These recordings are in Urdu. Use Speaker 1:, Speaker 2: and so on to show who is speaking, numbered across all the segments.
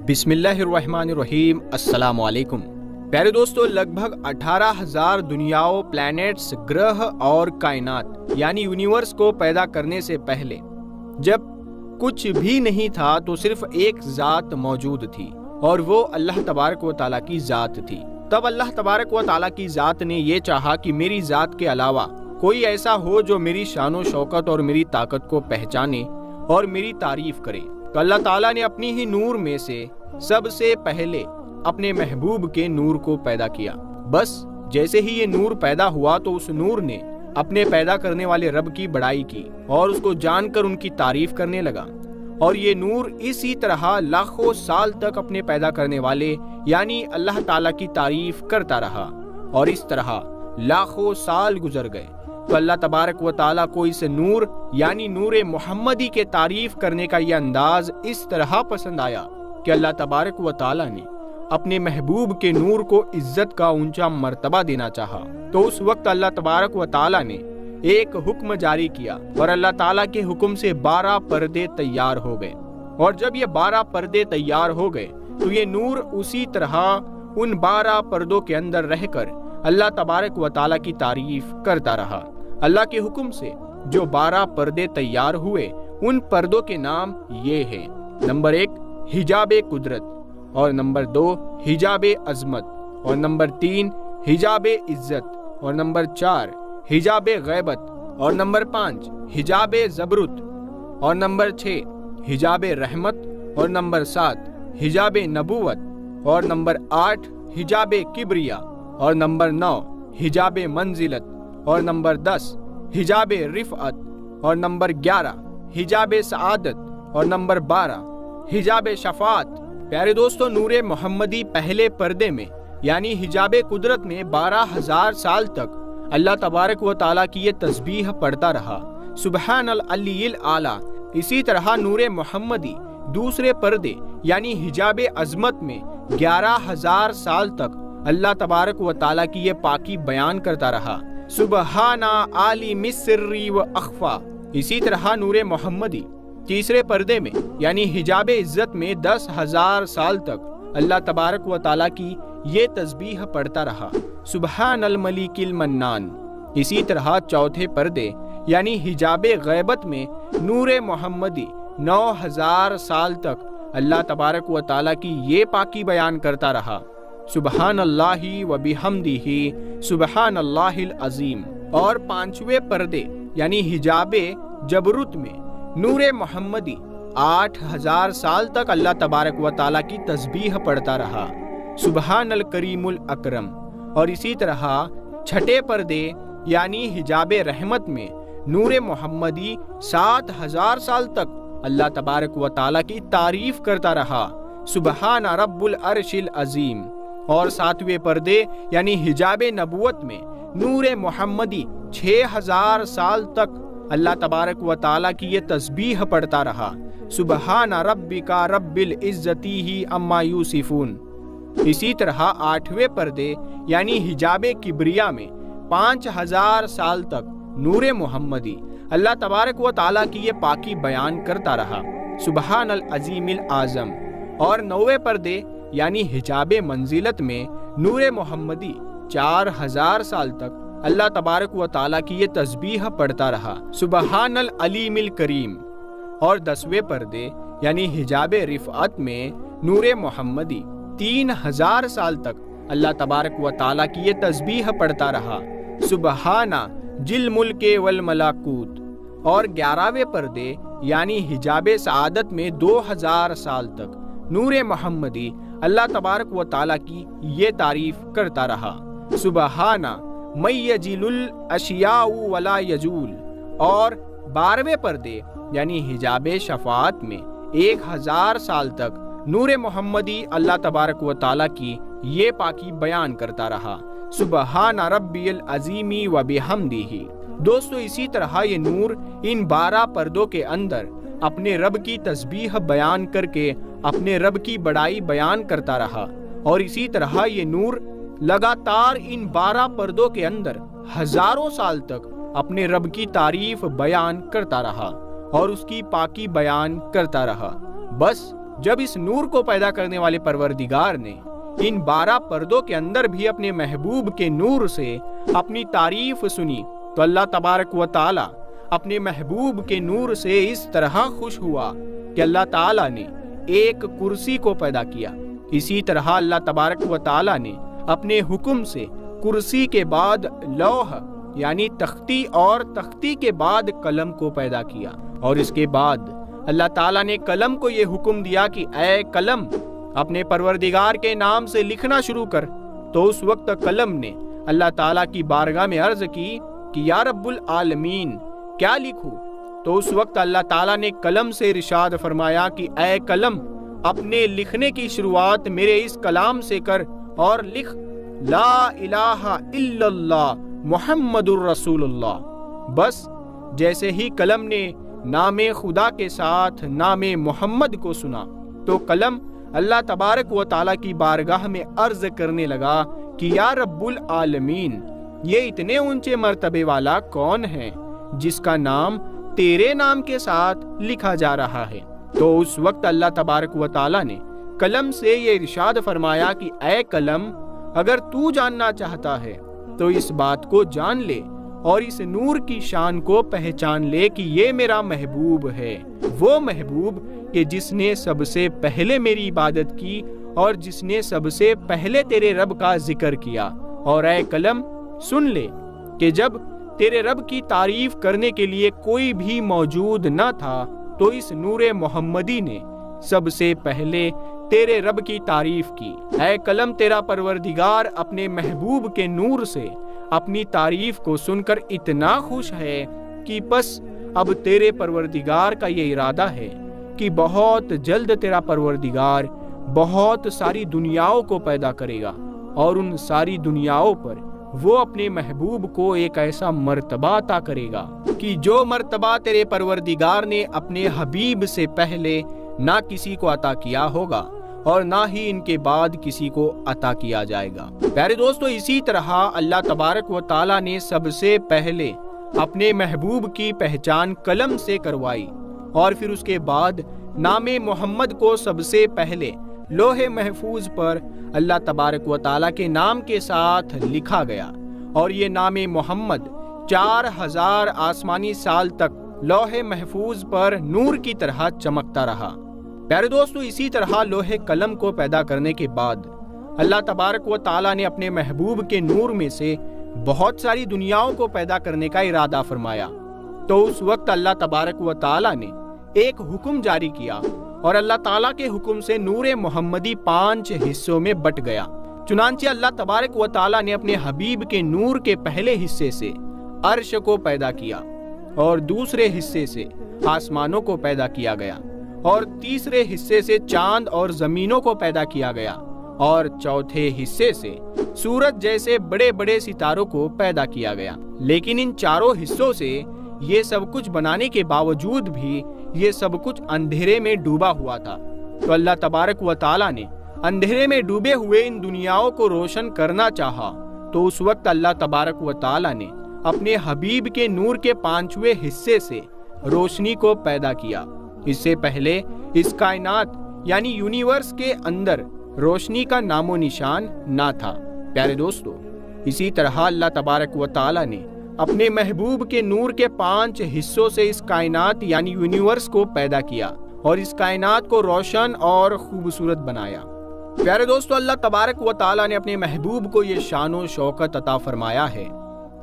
Speaker 1: بسم اللہ الرحمن الرحیم۔ السلام علیکم پیارے دوستو، لگ بھگ 18,000 دنیاؤں، پلانٹس، گرہ اور کائنات یعنی یونیورس کو پیدا کرنے سے پہلے جب کچھ بھی نہیں تھا تو صرف ایک ذات موجود تھی اور وہ اللہ تبارک و تعالیٰ کی ذات تھی۔ تب اللہ تبارک و تعالیٰ کی ذات نے یہ چاہا کہ میری ذات کے علاوہ کوئی ایسا ہو جو میری شان و شوکت اور میری طاقت کو پہچانے اور میری تعریف کرے، تو اللہ تعالیٰ نے اپنی ہی نور میں سے سب سے پہلے اپنے محبوب کے نور کو پیدا کیا۔ بس جیسے ہی یہ نور پیدا ہوا تو اس نور نے اپنے پیدا کرنے والے رب کی بڑائی کی اور اس کو جان کر ان کی تعریف کرنے لگا، اور یہ نور اسی طرح لاکھوں سال تک اپنے پیدا کرنے والے یعنی اللہ تعالیٰ کی تعریف کرتا رہا، اور اس طرح لاکھوں سال گزر گئے تو اللہ تبارک و تعالیٰ کو اس نور یعنی نور محمدی کے تعریف کرنے کا یہ انداز اس طرح پسند آیا کہ اللہ تبارک و تعالیٰ نے اپنے محبوب کے نور کو عزت کا اونچا مرتبہ دینا چاہا۔ تو اس وقت اللہ تبارک و تعالیٰ نے ایک حکم جاری کیا اور اللہ تعالیٰ کے حکم سے 12 پردے تیار ہو گئے، اور جب یہ 12 پردے تیار ہو گئے تو یہ نور اسی طرح ان 12 پردوں کے اندر رہ کر اللہ تبارک و تعالیٰ کی تعریف کرتا رہا۔ اللہ کے حکم سے جو 12 پردے تیار ہوئے ان پردوں کے نام یہ ہیں: نمبر 1 حجاب قدرت، اور نمبر 2 حجاب عظمت، اور نمبر 3 حجاب عزت، اور نمبر 4 حجاب غیبت، اور نمبر 5 حجاب زبرت، اور نمبر 6 حجاب رحمت، اور نمبر 7 حجاب نبوت، اور نمبر 8 حجاب کبریا، اور نمبر 9 حجاب منزلت، اور نمبر 10 حجاب رفعت، اور نمبر 11 حجاب سعادت، اور نمبر 12 حجاب شفاعت۔ پیارے دوستو، نور محمدی پہلے پردے میں یعنی حجاب قدرت میں 12,000 سال تک اللہ تبارک و تعالیٰ کی یہ تسبیح پڑھتا رہا، سبحان العلی الاعلیٰ۔ اسی طرح نور محمدی دوسرے پردے یعنی حجاب عظمت میں 11,000 سال تک اللہ تبارک و تعالیٰ کی یہ پاکی بیان کرتا رہا، سبحان عالم السر و اخفا۔ اسی طرح نور محمدی تیسرے پردے میں یعنی حجاب عزت میں 10,000 سال تک اللہ تبارک و تعالیٰ کی یہ تسبیح پڑھتا رہا، سبحان الملک المنان۔ اسی طرح چوتھے پردے یعنی حجاب غیبت میں نور محمدی 9,000 سال تک اللہ تبارک و تعالیٰ کی یہ پاکی بیان کرتا رہا، سبحان اللہ و بحمدہ سبحان اللہ العظیم۔ اور پانچویں پردے یعنی حجاب جبروت میں نور محمدی 8,000 سال تک اللہ تبارک و تعالیٰ کی تسبیح پڑھتا رہا، سبحان الکریم الاکرم۔ اور اسی طرح چھٹے پردے یعنی حجاب رحمت میں نور محمدی 7,000 سال تک اللہ تبارک و تعالیٰ کی تعریف کرتا رہا، سبحان رب العرش العظیم۔ اور ساتویں پردے یعنی حجاب نبوت میں نور محمدی 6,000 سال تک اللہ تبارک و تعالیٰ کی یہ تسبیح پڑھتا رہا، سبحان ربک رب العزت عما یصفون۔ اسی طرح آٹھویں پردے یعنی حجاب کبریا میں 5,000 سال تک نور محمدی اللہ تبارک و تعالیٰ کی یہ پاکی بیان کرتا رہا، سبحان العظیم الاعظم۔ اور نویں پردے یعنی حجاب منزلت میں نور محمدی 4,000 سال تک اللہ تبارک و تعالیٰ کی یہ تسبیح پڑھتا رہا، سبحان العلیم الکریم۔ اور 10ویں پردے یعنی حجاب رفعت میں نور محمدی 3,000 سال تک اللہ تبارک و تعالیٰ کی یہ تسبیح پڑھتا رہا، سبحان ذی الملک والملکوت۔ اور 11ویں پردے یعنی حجاب سعادت میں 2,000 سال تک نور محمدی اللہ تبارک و تعالیٰ کی یہ تعریف کرتا رہا، سبحان من یجل الاشیاء ولا یجول۔ اور 12ویں پردے یعنی حجاب شفاعت میں 1,000 سال تک نور محمدی اللہ تبارک و تعالیٰ کی یہ پاکی بیان کرتا رہا، سبحان ربی العظیم و بحمدہ۔ دوستو، اسی طرح یہ نور ان 12 پردوں کے اندر اپنے رب کی تسبیح بیان کر کے اپنے رب کی بڑائی بیان کرتا رہا، اور اسی طرح یہ نور لگاتار ان 12 پردوں کے اندر ہزاروں سال تک اپنے رب کی تعریف بیان کرتا رہا اور اس کی پاکی بیان کرتا رہا۔ بس جب اس نور کو پیدا کرنے والے پروردگار نے ان 12 پردوں کے اندر بھی اپنے محبوب کے نور سے اپنی تعریف سنی تو اللہ تبارک و تعالی اپنے محبوب کے نور سے اس طرح خوش ہوا کہ اللہ تعالی نے ایک کرسی کو پیدا کیا۔ اسی طرح اللہ تبارک و تعالی نے اپنے حکم سے کرسی کے بعد لوح یعنی تختی اور تختی کے بعد قلم کو پیدا کیا، اور اس کے بعد اللہ تعالیٰ نے قلم کو یہ حکم دیا کہ اے قلم اپنے پروردگار کے نام سے لکھنا شروع کر۔ تو اس وقت قلم نے اللہ تعالیٰ کی بارگاہ میں عرض کی کہ یا رب العالمین کیا لکھوں؟ تو اس وقت اللہ تعالیٰ نے قلم سے ارشاد فرمایا کہ اے قلم اپنے لکھنے کی شروعات میرے اس کلام سے کر اور لکھ لا الہ الا اللہ محمد الرسول اللہ۔ بس جیسے ہی قلم نے نام خدا کے ساتھ نام محمد کو سنا تو قلم اللہ تبارک و تعالیٰ کی بارگاہ میں عرض کرنے لگا کہ یا رب العالمین یہ اتنے اونچے مرتبے والا کون ہے جس کا نام تیرے نام کے ساتھ لکھا جا رہا ہے؟ تو اس وقت اللہ تبارک و تعالیٰ نے قلم سے یہ ارشاد فرمایا کہ اے قلم اگر تو جاننا چاہتا ہے تو اس بات کو جان لے اور اس نور کی شان کو پہچان لے کہ یہ میرا محبوب ہے، وہ محبوب کہ جس نے سب سے پہلے میری عبادت کی اور جس نے سب سے پہلے تیرے رب کا ذکر کیا۔ اور اے قلم سن لے کہ جب تیرے رب کی تعریف کرنے کے لیے کوئی بھی موجود نہ تھا تو اس نور محمدی نے سب سے پہلے تیرے رب کی تعریف کی۔ اے قلم تیرا پروردگار اپنے محبوب کے نور سے اپنی تعریف کو سن کر اتنا خوش ہے کہ بس اب تیرے پروردگار کا یہ ارادہ ہے کہ بہت جلد تیرا پروردگار بہت ساری دنیاؤں کو پیدا کرے گا اور ان ساری دنیاؤں پر وہ اپنے محبوب کو ایک ایسا مرتبہ عطا کرے گا کہ جو مرتبہ تیرے پروردگار نے اپنے حبیب سے پہلے نہ کسی کو عطا کیا ہوگا اور نہ ہی ان کے بعد کسی کو عطا کیا جائے گا۔ پیارے دوستو، اسی طرح اللہ تبارک و تعالیٰ نے سب سے پہلے اپنے محبوب کی پہچان قلم سے کروائی اور پھر اس کے بعد نام محمد کو سب سے پہلے لوح محفوظ پر اللہ تبارک و تعالیٰ کے نام کے ساتھ لکھا گیا، اور یہ نام محمد 4000 آسمانی سال تک لوح محفوظ پر نور کی طرح چمکتا رہا۔ پیارے دوستو، اسی طرح لوح قلم کو پیدا کرنے کے بعد اللہ تبارک و تعالیٰ نے اپنے محبوب کے نور میں سے بہت ساری دنیاؤں کو پیدا کرنے کا ارادہ فرمایا۔ تو اس وقت اللہ تبارک و تعالیٰ نے ایک حکم جاری کیا اور اللہ تعالیٰ کے حکم سے نور محمدی 5 حصوں میں بٹ گیا۔ چنانچہ اللہ تبارک و تعالیٰ نے اپنے حبیب کے نور کے پہلے حصے سے عرش کو پیدا کیا، اور دوسرے حصے سے آسمانوں کو پیدا کیا گیا، اور تیسرے حصے سے چاند اور زمینوں کو پیدا کیا گیا، اور چوتھے حصے سے سورج جیسے بڑے بڑے ستاروں کو پیدا کیا گیا۔ لیکن ان چاروں حصوں سے یہ سب کچھ بنانے کے باوجود بھی یہ سب کچھ اندھیرے میں ڈوبا ہوا تھا۔ تو اللہ تبارک و تعالیٰ نے اندھیرے میں ڈوبے ہوئے ان دنیاؤں کو روشن کرنا چاہا، تو اس وقت اللہ تبارک و تعالیٰ نے اپنے حبیب کے نور کے 5ویں حصے سے روشنی کو پیدا کیا۔ اس سے پہلے اس کائنات یعنی یونیورس کے اندر روشنی کا نام و نشان نہ تھا۔ پیارے دوستو، اسی طرح اللہ تبارک و تعالیٰ نے اپنے محبوب کے نور کے 5 حصوں سے اس کائنات یعنی یونیورس کو پیدا کیا اور اس کائنات کو روشن اور خوبصورت بنایا۔ پیارے دوستو، اللہ تبارک و تعالیٰ نے اپنے محبوب کو یہ شان و شوکت عطا فرمایا ہے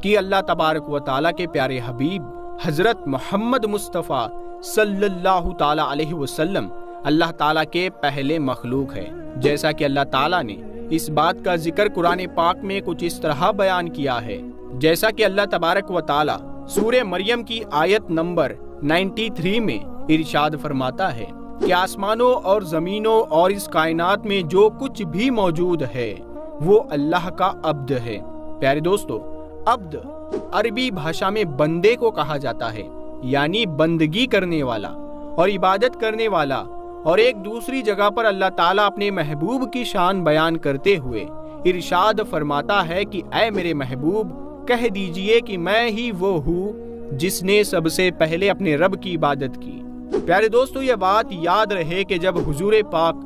Speaker 1: کہ اللہ تبارک و تعالیٰ کے پیارے حبیب حضرت محمد مصطفیٰ صلی اللہ تعالیٰ علیہ وسلم اللہ تعالیٰ کے پہلے مخلوق ہے۔ جیسا کہ اللہ تعالیٰ نے اس بات کا ذکر قرآن پاک میں کچھ اس طرح بیان کیا ہے، جیسا کہ اللہ تبارک و تعالیٰ سورہ مریم کی آیت نمبر 93 میں ارشاد فرماتا ہے کہ آسمانوں اور زمینوں اور اس کائنات میں جو کچھ بھی موجود ہے وہ اللہ کا عبد ہے۔ پیارے دوستو، عبد عربی بھاشا میں بندے کو کہا جاتا ہے، یعنی بندگی کرنے والا اور عبادت کرنے والا۔ اور ایک دوسری جگہ پر اللہ تعالیٰ اپنے محبوب کی شان بیان کرتے ہوئے ارشاد فرماتا ہے کہ اے میرے محبوب کہہ دیجئے کہ میں ہی وہ ہوں جس نے سب سے پہلے اپنے رب کی عبادت کی پیارے دوستو یہ بات یاد رہے کہ جب حضور پاک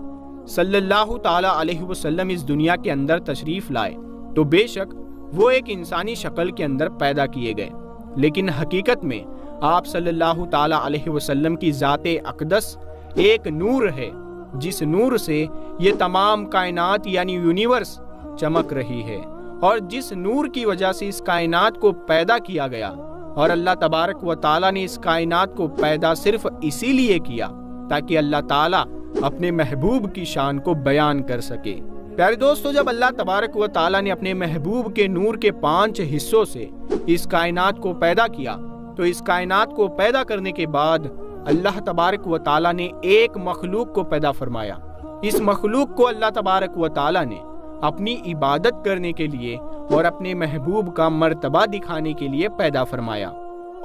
Speaker 1: صلی اللہ تعالی علیہ وسلم اس دنیا کے اندر تشریف لائے تو بے شک وہ ایک انسانی شکل کے اندر پیدا کیے گئے، لیکن حقیقت میں آپ صلی اللہ تعالی علیہ وسلم کی ذات اقدس ایک نور ہے، جس نور سے یہ تمام کائنات یعنی یونیورس چمک رہی ہے، اور جس نور کی وجہ سے اس کائنات کو پیدا کیا گیا، اور اللہ تبارک و تعالیٰ نے اس کائنات کو پیدا صرف اسی لیے کیا تاکہ اللہ تعالیٰ اپنے محبوب کی شان کو بیان کر سکے۔ پیارے دوستو جب اللہ تبارک و تعالیٰ نے اپنے محبوب کے نور کے 5 حصوں سے اس کائنات کو پیدا کیا تو اس کائنات کو پیدا کرنے کے بعد اللہ تبارک و تعالیٰ نے ایک مخلوق کو پیدا فرمایا۔ اس مخلوق کو اللہ تبارک و تعالیٰ نے اپنی عبادت کرنے کے لیے اور اپنے محبوب کا مرتبہ دکھانے کے لیے پیدا فرمایا،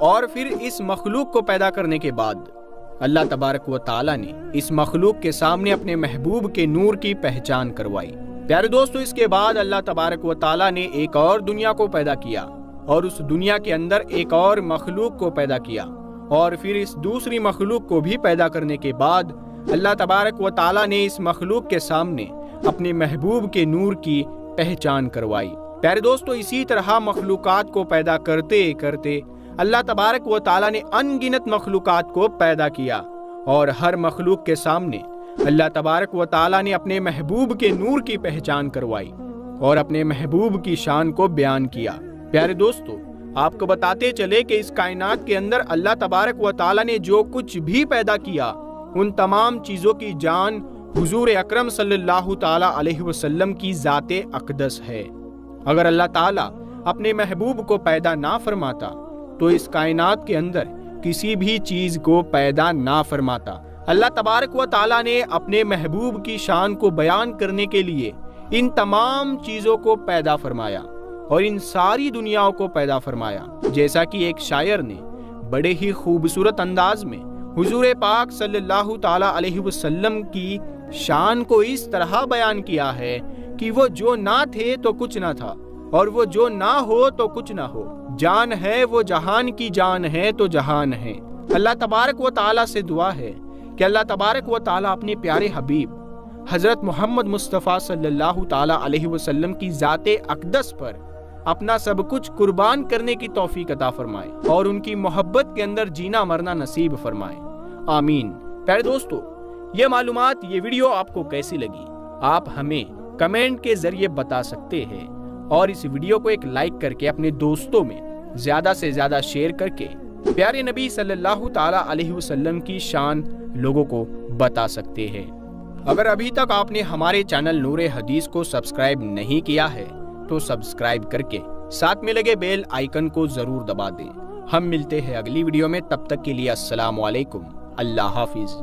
Speaker 1: اور پھر اس مخلوق کو پیدا کرنے کے بعد اللہ تبارک و تعالیٰ نے اس مخلوق کے سامنے اپنے محبوب کے نور کی پہچان کروائی۔ پیارے دوستو اس کے بعد اللہ تبارک و تعالیٰ نے ایک اور دنیا کو پیدا کیا، اور اس دنیا کے اندر ایک اور مخلوق کو پیدا کیا، اور پھر اس دوسری مخلوق کو بھی پیدا کرنے کے بعد اللہ تبارک و تعالیٰ نے اس مخلوق کے سامنے اپنے محبوب کے نور کی پہچان کروائی۔ پیارے دوستو اسی طرح مخلوقات کو پیدا کرتے کرتے اللہ تبارک و تعالیٰ نے ان گنت مخلوقات کو پیدا کیا، اور ہر مخلوق کے سامنے اللہ تبارک و تعالیٰ نے اپنے محبوب کے نور کی پہچان کروائی اور اپنے محبوب کی شان کو بیان کیا۔ پیارے دوستو آپ کو بتاتے چلے کہ اس کائنات کے اندر اللہ تبارک و تعالیٰ نے جو کچھ بھی پیدا کیا ان تمام چیزوں کی جان حضور اکرم صلی اللہ تعالیٰ علیہ وسلم کی ذات اقدس ہے۔ اگر اللہ تعالیٰ اپنے محبوب کو پیدا نہ فرماتا تو اس کائنات کے اندر کسی بھی چیز کو پیدا نہ فرماتا۔ اللہ تبارک و تعالیٰ نے اپنے محبوب کی شان کو بیان کرنے کے لیے ان تمام چیزوں کو پیدا فرمایا اور ان ساری دنیاوں کو پیدا فرمایا، جیسا کہ ایک شاعر نے بڑے ہی خوبصورت انداز میں حضور پاک صلی اللہ تعالیٰ علیہ وسلم کی شان کو اس طرح بیان کیا ہے کہ وہ جو نہ تھے تو کچھ نہ تھا، اور وہ جو نہ ہو تو کچھ نہ ہو، جان ہے وہ جہان کی جان ہے تو جہان ہے۔ اللہ تبارک و تعالیٰ سے دعا ہے کہ اللہ تبارک و تعالیٰ اپنے پیارے حبیب حضرت محمد مصطفیٰ صلی اللہ تعالیٰ علیہ وسلم کی ذات اقدس پر اپنا سب کچھ قربان کرنے کی توفیق عطا فرمائے اور ان کی محبت کے اندر جینا مرنا نصیب فرمائے، آمین۔ پیارے دوستو یہ معلومات، یہ ویڈیو آپ کو کیسی لگی آپ ہمیں کمنٹ کے ذریعے بتا سکتے ہیں، اور اس ویڈیو کو ایک لائک کر کے اپنے دوستوں میں زیادہ سے زیادہ شیئر کر کے پیارے نبی صلی اللہ تعالیٰ علیہ وسلم کی شان لوگوں کو بتا سکتے ہیں۔ اگر ابھی تک آپ نے ہمارے چینل نور حدیث کو سبسکرائب نہیں کیا ہے تو سبسکرائب کر کے ساتھ میں لگے بیل آئیکن کو ضرور دبا دیں۔ ہم ملتے ہیں اگلی ویڈیو میں، تب تک کے لیے السلام علیکم، اللہ حافظ۔